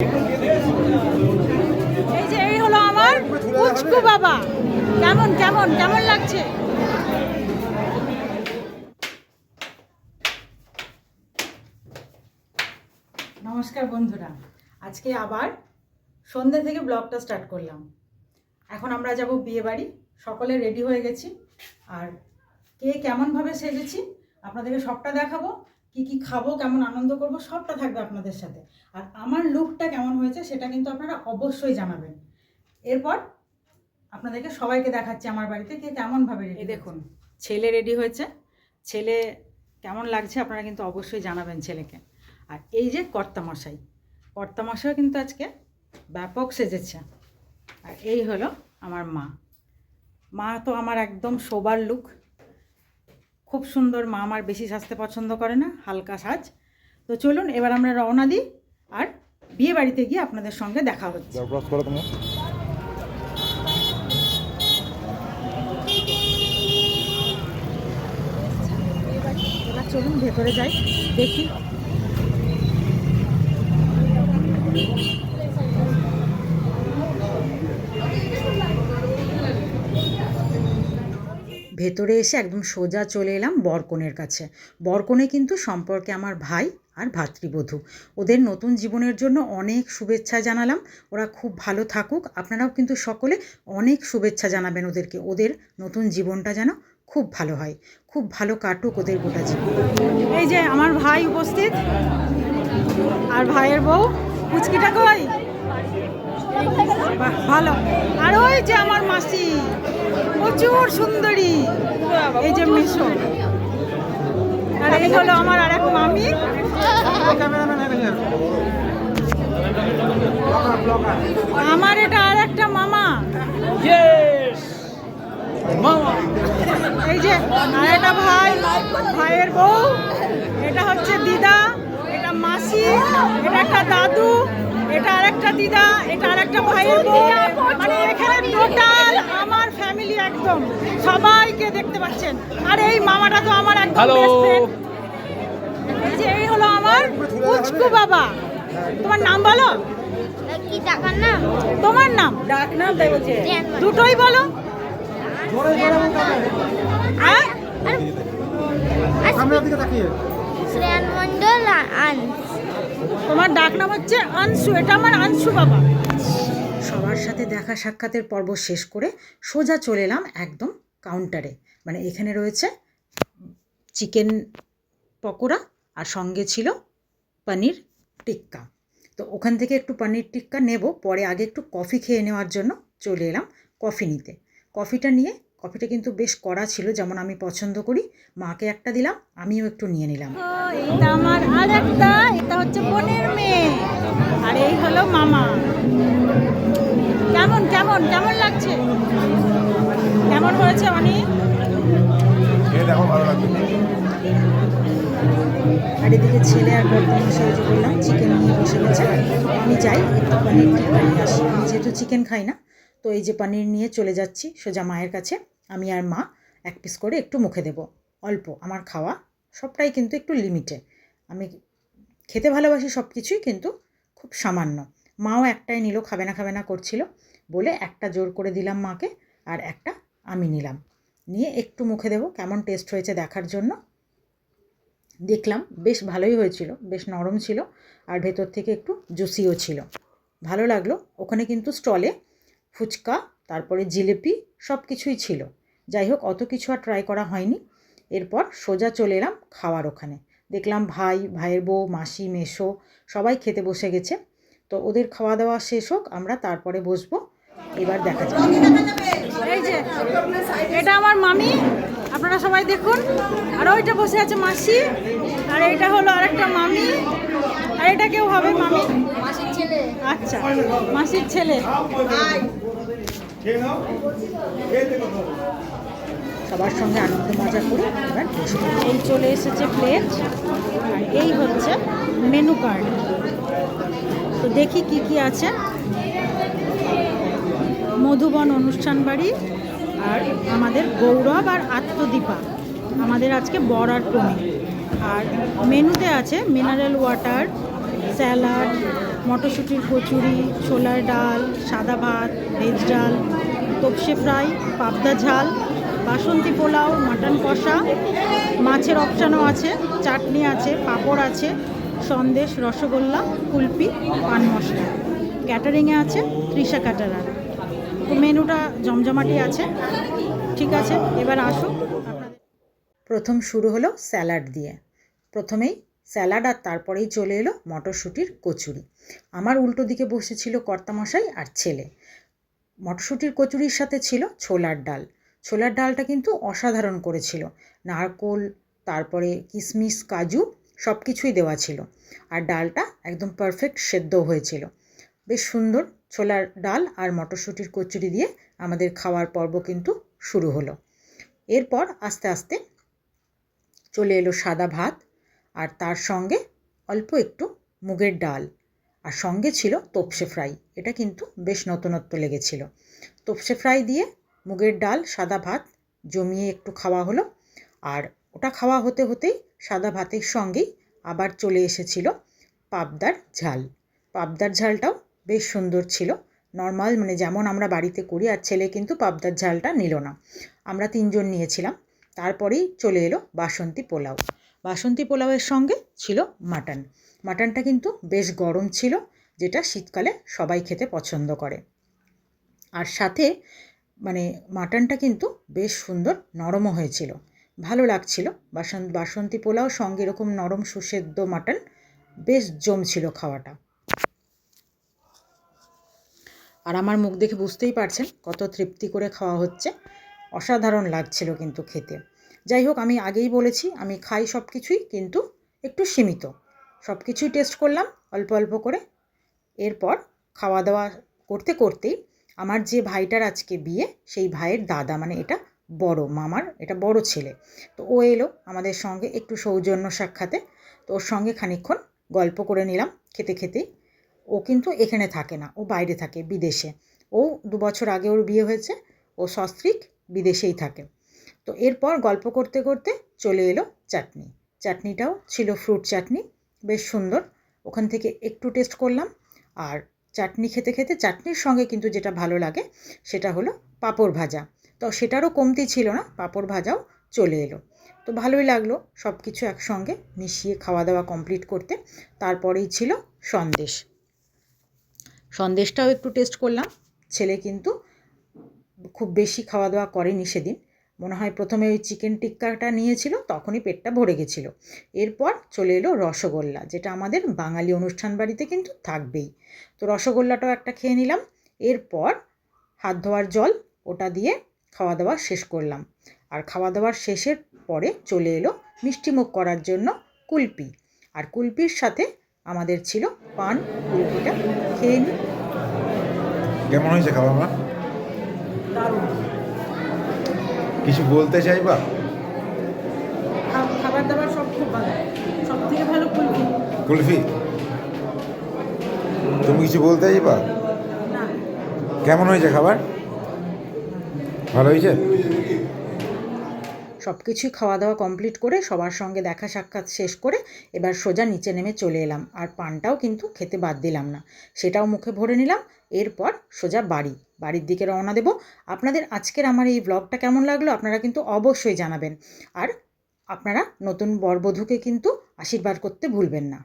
এই যে এই হলো আমার পুচকু বাবা। কেমন কেমন কেমন লাগছে? নমস্কার বন্ধুরা, আজকে আবার সন্ধ্যে থেকে ব্লগটা স্টার্ট করলাম। এখন আমরা যাব বিয়ে বাড়ি, সকলে রেডি হয়ে গেছি। আর কে কেমনভাবে সেজেছি আপনাদেরকে সবটা দেখাবো, কি কি খাবো, কেমন আনন্দ করব, সবটা থাকবে আপনাদের সাথে। আর আমার লুকটা কেমন হয়েছে সেটা কিন্তু আপনারা অবশ্যই জানাবেন। এরপর আপনাদেরকে সবাইকে দেখাচ্ছি আমার বাড়িতে কে কেমনভাবে রেডি। দেখুন, ছেলে রেডি হয়েছে। ছেলে কেমন লাগছে আপনারা কিন্তু অবশ্যই জানাবেন ছেলেকে। আর এই যে কর্তামশাইও কিন্তু আজকে ব্যাপক সেজেছে। আর এই হলো আমার মা তো আমার একদম শোবার লুক, খুব সুন্দর। মা আমার বেশি সাজতে পছন্দ করে না, হালকা সাজ। তো চলুন এবার আমরা রওনা দিই, আর বিয়ে বাড়িতে গিয়ে আপনাদের সঙ্গে দেখা হচ্ছে। এবার চলুন ভেতরে যাই, দেখি। ভেতরে এসে একদম সোজা চলে এলাম বরকনের কাছে। বরকনে কিন্তু সম্পর্কে আমার ভাই আর ভাতৃবধূ। ওদের নতুন জীবনের জন্য অনেক শুভেচ্ছা জানালাম। ওরা খুব ভালো থাকুক, আপনারাও কিন্তু সকলে অনেক শুভেচ্ছা জানাবেন ওদেরকে। ওদের নতুন জীবনটা যেন খুব ভালো হয়, খুব ভালো কাটুক ওদের গোটা জীবন। এই যে আমার ভাই উপস্থিত, আর ভাইয়ের বউ পুচকিটা কই? বাহ, ভালো। আর ওই যে আমার মাসি, প্রচুর সুন্দরী, এই যে মিশো। আর এই হলো আমার আর এক মামি। আমার এটা আর একটা মামা। এই যে আর একটা ভাই, ভাইয়ের বউ। এটা হচ্ছে দিদা, এটা মাসি, এটা একটা দাদু, এটা আরেকটা দিদা, এটা আরেকটা ভাইয়ের বউ। মানে এখানে টোটাল আমার ফ্যামিলি একদম, সবাইকে দেখতে পাচ্ছেন। আর এই মামাটা তো আমার একদম বেস্ট ফ্রেন্ড। এই যে এই হলো আমার পুচকু বাবা। তোমার নাম বলো। কি ডাকার নাম? তোমার নাম? ডাক নাম তাই বলছে, দুটোই বলো। হ্যাঁ, শ্রেয়ান মন্ডল তোমার ডাক নাম হচ্ছে আনসু। এটা আমার আনসু বাবা। সবার সাথে দেখা সাক্ষাতের পর্ব শেষ করে সোজা চলে এলাম একদম কাউন্টারে। মানে এখানে রয়েছে চিকেন পকোড়া, আর সঙ্গে ছিল পনির টিক্কা। তো ওখান থেকে একটু পনির টিক্কা নেব, পরে আগে একটু কফি খেয়ে নেওয়ার জন্য চলে এলাম কফি নিতে। কফিটা কিন্তু বেশ কড়া ছিল, যেমন আমি পছন্দ করি। মাকে একটা দিলাম, আমিও একটু নিয়ে নিলাম। এটা আমার আর একটা, এটা হচ্ছে বোনের মেয়ে। আর এই হলো মামা। কেমন কেমন কেমন লাগছে? কেমন হয়েছে অনেক? আর এদিকে ছেলে আর বর্তমানে যে বললাম চিকেন নিয়ে বসে গেছে। আমি যাই একটু পনির টিক্কা নিয়ে আসি। আমি যেহেতু চিকেন খাই না, তো এই যে পনির নিয়ে চলে যাচ্ছি সোজা মায়ের কাছে। আমি আর মা এক পিস করে একটু মুখে দেব। অল্প, আমার খাওয়া সবটাই কিন্তু একটু লিমিটে। আমি খেতে ভালোবাসি সব কিছুই, কিন্তু খুব সামান্য। মাও একটাই নিল, খাবে না করছিল বলে একটা জোর করে দিলাম মাকে, আর একটা আমি নিলাম। নিয়ে একটু মুখে দেব, কেমন টেস্ট হয়েছে দেখার জন্য। দেখলাম বেশ ভালোই হয়েছিল, বেশ নরম ছিল, আর ভেতর থেকে একটু জুসিও ছিল। ভালো লাগলো। ওখানে কিন্তু স্টলে ফুচকা, তারপরে জিলিপি সব কিছুই ছিল। যাই হোক, অত কিছু আর ট্রাই করা হয়নি। এরপর সোজা চলে এলাম খাওয়ার ওখানে। দেখলাম ভাইয়ের বউ, মাসি, মেসো সবাই খেতে বসে গেছে। তো ওদের খাওয়া দাওয়া শেষ হোক, আমরা তারপরে বসবো। এবার দেখা যাবে। এই যে এটা আমার মামি, আপনারা সবাই দেখুন। আর ওইটা বসে আছে মাসি, আর এইটা হলো আরেকটা মামি, আর এটা কেউ হবে মামি, মাসির ছেলে। আচ্ছা, মাসির ছেলে। সবার সঙ্গে আনন্দ মজা করে এবার এই চলে এসেছে প্লেট, আর এই হচ্ছে মেনু কার্ড। তো দেখি কি কি আছে। মধুবন অনুষ্ঠান বাড়ি, আর আমাদের গৌরব আর আত্মদীপা, আমাদের আজকে বর আর কনে। আর মেনুতে আছে মিনারেল ওয়াটার, স্যালাড, মটরশুঁটির কচুরি, ছোলার ডাল, সাদা ভাত, ভেজ ডাল, তপসে ফ্রাই, পাবদা ঝাল, বাসন্তী পোলাও, মাটন কষা, মাছের অপশানও আছে, চাটনি আছে, পাঁপড় আছে, সন্দেশ, রসগোল্লা, কুলপি, পান মশলা। ক্যাটারিংয়ে আছে তৃষা ক্যাটারার। তো মেনুটা জমজমাটি আছে। ঠিক আছে, এবার আসুন আপনাদের। প্রথম শুরু হলো স্যালাড দিয়ে। প্রথমেই স্যালাড আর তারপরেই চলে এলো মটরশুঁটির কচুরি। আমার উল্টো দিকে বসেছিল কর্তামশাই আর ছেলে। মটরশুঁটির কচুরির সাথে ছিল ছোলার ডাল। ছোলার ডালটা কিন্তু অসাধারণ করেছিল, নারকোল, তারপরে কিশমিশ, কাজু সব কিছুই দেওয়া ছিল, আর ডালটা একদম পারফেক্ট সেদ্ধ হয়েছিল। বেশ সুন্দর ছোলার ডাল আর মটরশুঁটির কচুরি দিয়ে আমাদের খাওয়ার পর্ব কিন্তু শুরু হলো। এরপর আস্তে আস্তে চলে এলো সাদা ভাত, আর তার সঙ্গে অল্প একটু মুগের ডাল, আর সঙ্গে ছিল তপসে ফ্রাই। এটা কিন্তু বেশ নতুনত্ব লেগেছিল। তপসে ফ্রাই দিয়ে মুগের ডাল, সাদা ভাত জমিয়ে একটু খাওয়া হলো। আর ওটা খাওয়া হতে হতেই সাদা ভাতের সঙ্গেই আবার চলে এসেছিল পাবদার ঝাল। পাবদার ঝালটাও বেশ সুন্দর ছিল, নর্মাল মানে যেমন আমরা বাড়িতে করি। আর ছেলে কিন্তু পাবদার ঝালটা নিল না, আমরা 3 জন নিয়েছিলাম। তারপরেই চলে এলো বাসন্তী পোলাও। বাসন্তী পোলাওয়ের সঙ্গে ছিল মাটন। মাটনটা কিন্তু বেশ গরম ছিল, যেটা শীতকালে সবাই খেতে পছন্দ করে। আর সাথে মানে মাটনটা কিন্তু বেশ সুন্দর নরমও হয়েছিল, ভালো লাগছিল। বাসন্তী পোলাও সঙ্গে এরকম নরম সুসেদ্ধ মাটন বেশ জমছিল খাওয়াটা। আর আমার মুখ দেখে বুঝতেই পারছেন কত তৃপ্তি করে খাওয়া হচ্ছে। অসাধারণ লাগছিল কিন্তু খেতে। যাই হোক, আমি আগেই বলেছি আমি খাই সব কিছুই, কিন্তু একটু সীমিত। সব কিছুই টেস্ট করলাম অল্প অল্প করে। এরপর খাওয়া দাওয়া করতে করতেই আমার যে ভাইটার আজকে বিয়ে, সেই ভাইয়ের দাদা, মানে এটা বড় মামার, এটা বড় ছেলে, তো ও এলো আমাদের সঙ্গে একটু সৌজন্য সাক্ষাতে। তো ওর সঙ্গে খানিকক্ষণ গল্প করে নিলাম খেতে খেতেই। ও কিন্তু এখানে থাকে না, ও বাইরে থাকে, বিদেশে। ও 2 বছর আগে ওর বিয়ে হয়েছে, ও সস্ত্রীক বিদেশেই থাকে। তো এরপর গল্প করতে করতে চলে এলো চাটনি। চাটনিটাও ছিল ফ্রুট চাটনি, বেশ সুন্দর। ওখান থেকে একটু টেস্ট করলাম। আর চাটনি খেতে খেতে চাটনির সঙ্গে কিন্তু যেটা ভালো লাগে সেটা হলো পাঁপড় ভাজা। তো সেটারও কমতি ছিল না, পাঁপড় ভাজাও চলে এলো। তো ভালোই লাগলো সব কিছু একসঙ্গে মিশিয়ে খাওয়া দাওয়া কমপ্লিট করতে। তারপরেই ছিল সন্দেশ। সন্দেশটাও একটু টেস্ট করলাম। ছেলে কিন্তু খুব বেশি খাওয়া দাওয়া করেনি সেদিন, মনে হয় প্রথমে ওই চিকেন টিক্কাটা নিয়েছিল, তখনই পেটটা ভরে গেছিলো। এরপর চলে এলো রসগোল্লা, যেটা আমাদের বাঙালি অনুষ্ঠান বাড়িতে কিন্তু থাকবেই। তো রসগোল্লাটাও একটা খেয়ে নিলাম। এরপর হাত ধোয়ার জল, ওটা দিয়ে খাওয়া দাওয়া শেষ করলাম। আর খাওয়া দাওয়ার শেষের পরে চলে এলো মিষ্টিমুখ করার জন্য কুলপি। আর কুলপির সাথে আমাদের ছিল পান। কুলপিটা খেয়ে নিই। কেমন হয়েছে খাবার মা? দারুণ। কিছু বলতে চাইবা? খাবার দাবার সব খুব ভালো, সব থেকে ভালো কুলপি। কুলফি, তুমি কিছু বলতে চাইবা? না, কেমন হয়েছে খাবার? ভালো হয়েছে? সব কিছুই খাওয়া দাওয়া কমপ্লিট করে সবার সঙ্গে দেখা সাক্ষাৎ শেষ করে এবার সোজা নিচে নেমে চলে এলাম। আর পানটাও কিন্তু খেতে বাদ দিলাম না, সেটাও মুখে ভরে নিলাম। এরপর সোজা বাড়ির দিকে রওনা দেব। আপনাদের আজকের আমার এই ব্লগটা কেমন লাগলো আপনারা কিন্তু অবশ্যই জানাবেন। আর আপনারা নতুন বরবধূকে কিন্তু আশীর্বাদ করতে ভুলবেন না।